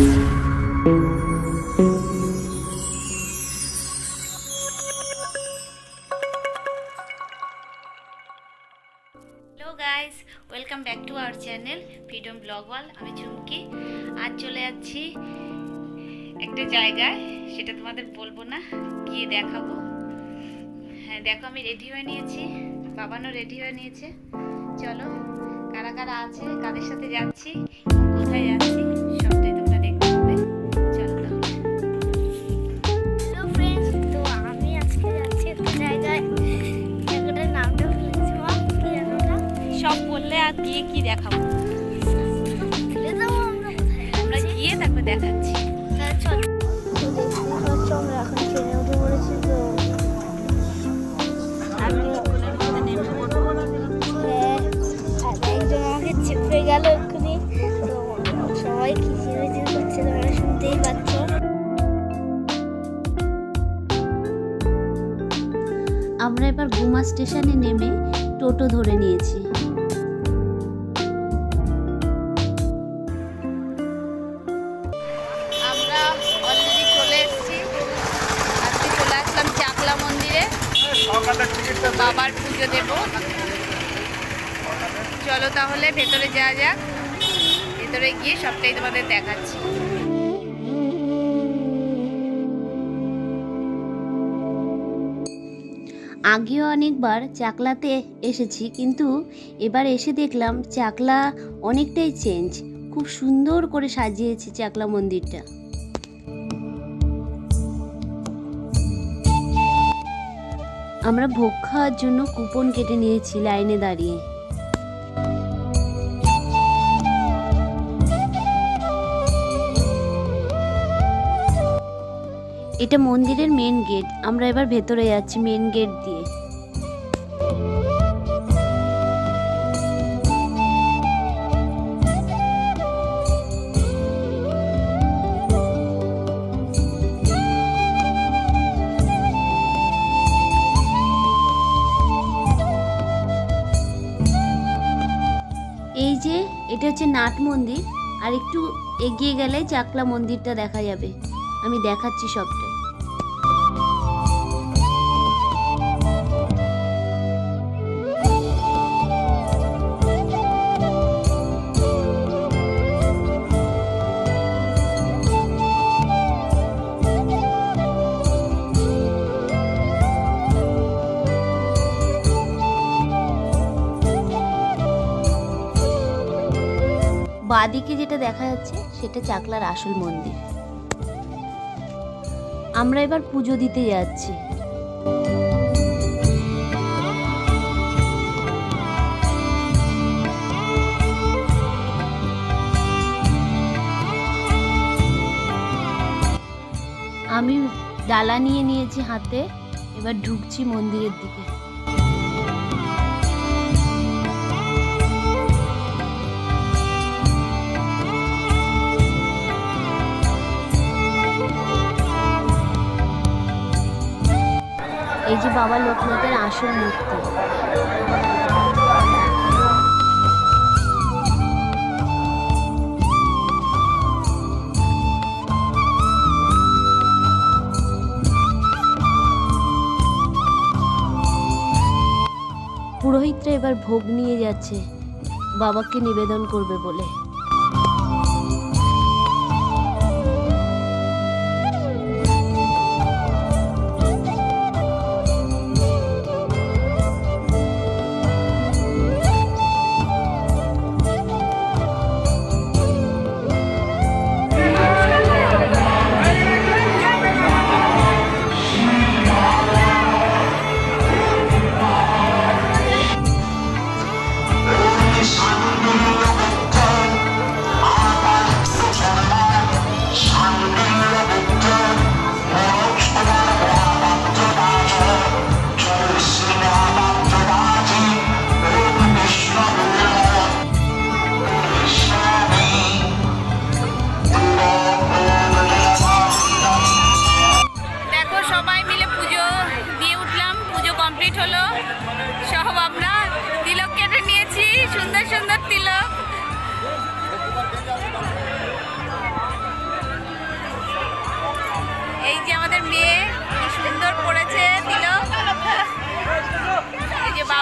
Hello guys, welcome back to our channel freedom blog wall. আমি চুমকি। আজ চলে যাচ্ছি একটা জায়গায়, সেটা তোমাদের বলবো না, গিয়ে দেখাবো। হ্যাঁ দেখো, আমি রেডি হয়ে নিয়েছি, বাবানও রেডি হয়ে নিয়েছে। চলো, কারা কারা আছে, কাদের সাথে যাচ্ছি, কোথায় যাচ্ছি, সবটাই তোমরা দেখতে পাবে। চলো তাহলে। হ্যালো ফ্রেন্ডস, তো আমি আজকে যাচ্ছি একটা জায়গায়, জায়গাটার নামটা বলেছি মা, কি জানো না? সব বললে আর গিয়ে কি দেখাবো, ভুলে যাবো আমরা কোথায়। আমরা গিয়ে তারপর দেখাচ্ছি। তাহলে চলো। তো দেখতেই পাচ্ছ আমরা এখন ট্রেনে উঠে পড়েছি। তো আমি ট্রেনের মধ্যে নেমে পড়বো। আর একজন আমাকে চেপে গেল এক্ষুনি। তো সবাই কিচিরমিচির করছে, তোমরা শুনতেই পাচ্ছ। আমরা এবার গুমা স্টেশনে নেমে টোটো ধরে নিয়েছি। আমরা অলরেডি চলে এসেছি, আজকে চলে আসলাম চাকলা মন্দিরে, বাবার পুজো দেব। চলো তাহলে ভেতরে যাওয়া যাক, ভেতরে গিয়ে সবটাই তোমাদের দেখাচ্ছি। আগেও অনেকবার চাকলাতে এসেছি, কিন্তু এবার এসে দেখলাম চাকলা অনেকটাই চেঞ্জ। খুব সুন্দর করে সাজিয়েছে চাকলা মন্দিরটা। আমরা ভোগ খাওয়ার জন্য কুপন কেটে নিয়েছি লাইনে দাঁড়িয়ে। এটা মন্দিরের মেন গেট। আমরা এবার ভেতরে যাচ্ছি মেন গেট দিয়ে। এই যে এটা হচ্ছে নাট মন্দির, আর একটু এগিয়ে গেলে চাকলা মন্দিরটা দেখা যাবে। আমি দেখাচ্ছি সবটাই। বাঁদিকে যেটা দেখা যাচ্ছে সেটা চাকলার আসল মন্দির। আমরা এবার পুজো দিতে যাচ্ছি। আমি ডালা নিয়ে নিয়েছি হাতে, এবার ঢুকছি মন্দিরের দিকে। এই যে বাবা লোকনাথের আসল মূর্তি। পুরোহিতরা এবার ভোগ নিয়ে যাচ্ছে, বাবাকে নিবেদন করবে বলে।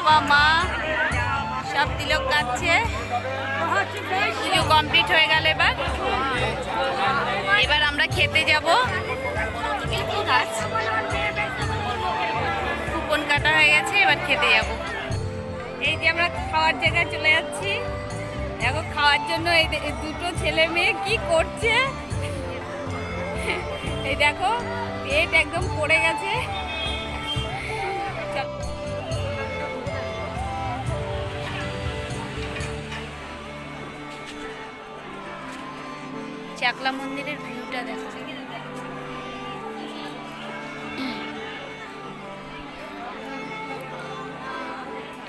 বাবা মা সব তিলক গাচ্ছে। পুজো কমপ্লিট হয়ে গেল। এবার আমরা খেতে যাব। কুপন কাটা হয়ে গেছে, এবার খেতে যাব। এই যে আমরা খাওয়ার জায়গায় চলে যাচ্ছি। দেখো খাওয়ার জন্য এই দুটো ছেলে মেয়ে কি করছে। এই দেখো পেট একদম পড়ে গেছে। চাকলা মন্দিরের ভিউটা দেখো।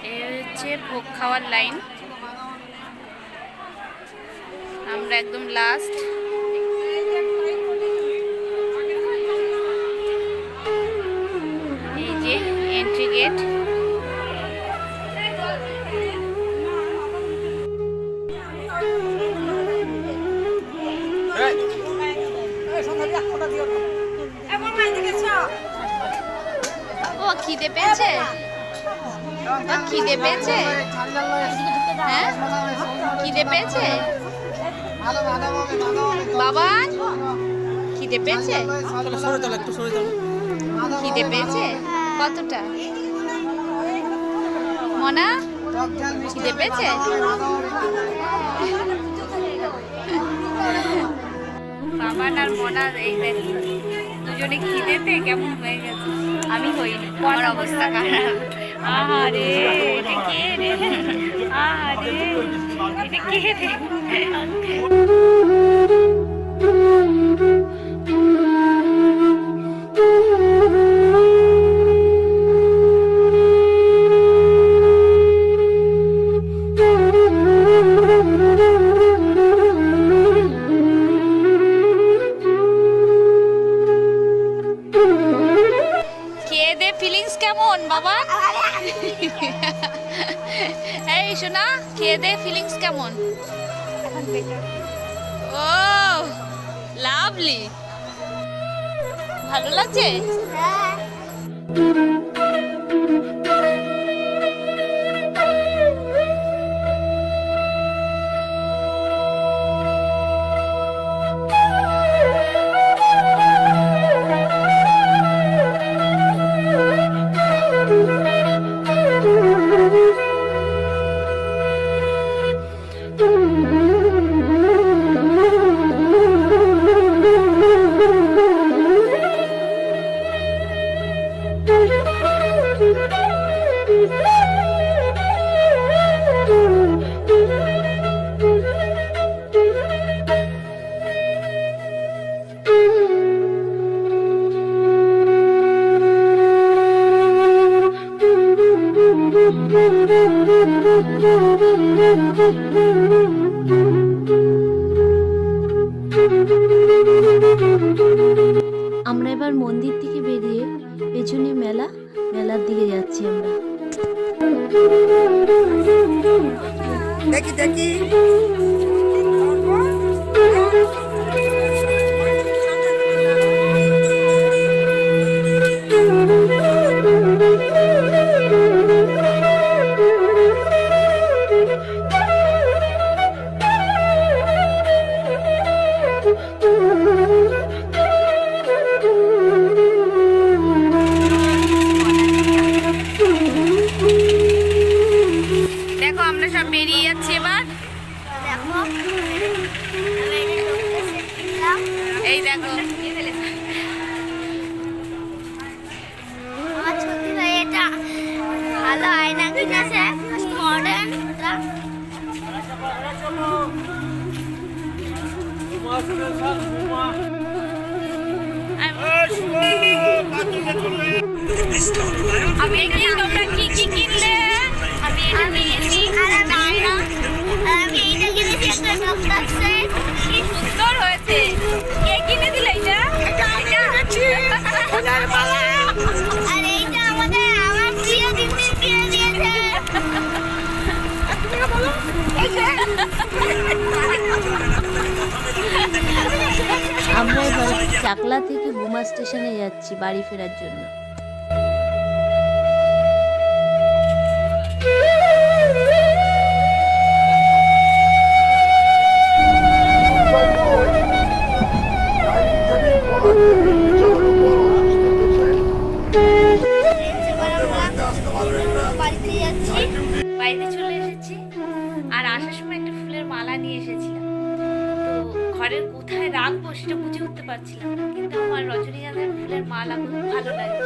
এই হচ্ছে ভোগ খাওয়ার লাইন। আমরা একদম লাস্ট। এই যে এন্ট্রি গেট। ও খিদে পেয়েছে, ও খিদে পেয়েছে, হ্যাঁ খিদে পেয়েছে বাবা, খিদে পেয়েছে, খিদে পেয়েছে কতটা মনা, খিদে পেয়েছে। বাবান আর মনার এই দুজনে খিদেতে কেমন হয়ে গেছে। আমি হইনি, আমার অবস্থা খারাপ। আহারে এটা কে রে, আহারে এটা কে রে। ফিলিংস কেমন বাবা? এই শোনা, খেয়ে দে, ফিলিংস কেমন? ও লাভলি, ভালো লাগছে। আমরা এবার মন্দির থেকে বেরিয়ে পেছনে মেলার দিকে যাচ্ছি আমরা। দেখি দেখি দেখো আমরা সব বেরিয়ে যাচ্ছি এবার। এই দেখো আমার ছোটি ভাই এটা ভালো আয়না কিনেছে, মডার্ন। আমি কি তোমরা কি কি কিনলে? আমি এইটা কিনেছি, একটা ডক্টর সেট। কি সুন্দর হয়েছে। কে কিনে দিলে এটা? আর এইটা আমার প্রিয় দিদি কিনে দিয়েছে। আমরা এবার চাকলা থেকে গুমা স্টেশনে যাচ্ছি বাড়ি ফেরার জন্য। এসেছিলাম। তো ঘরের কোথায় রাখবো সেটা বুঝে উঠতে পারছিলাম না, কিন্তু আমার রজনীগন্ধার ফুলের মালা খুব ভালো লাগে,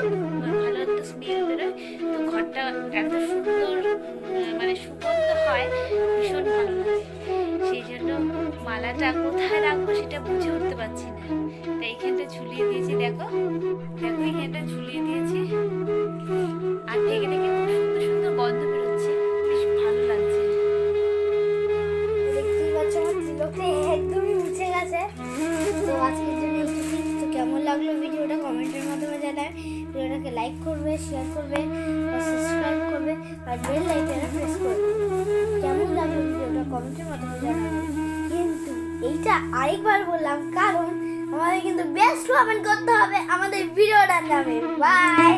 ভালো একটা স্মেল বেরোয়, তো ঘরটা এত সুন্দর মানে সুগন্ধ হয়, ভীষণ ভালো লাগে। সেই জন্য মালাটা কোথায় রাখবো সেটা বুঝে উঠতে পারছি না, তাই এইখানটা ঝুলিয়ে দিয়েছি। দেখো দেখো এইখানটা ঝুলিয়ে দিয়েছি, আর থেকে থেকে খুব সুন্দর সুন্দর গন্ধ বেরোচ্ছে, বেশ ভালো লাগছে। দেখতেই পাচ্ছ আমার তিলকটা একদমই মুছে গেছে। তো আজকের জন্য এইটুকুই। তো কেমন লাগলো ভিডিওটা কমেন্টের মাধ্যমে জানায়। ভিডিওটাকে লাইক করবে, শেয়ার করবে, আর সাবস্ক্রাইব করবে, আর বেল আইকনে প্রেস করবে। কেমন লাগলো ভিডিওটা কমেন্টের মাধ্যমে জানাবে। কিন্তু এইটা আরেকবার বললাম, কারণ আমাদের কিন্তু বেস্ট কমেন্ট করতে হবে আমাদের ভিডিওটার নামে। বাই।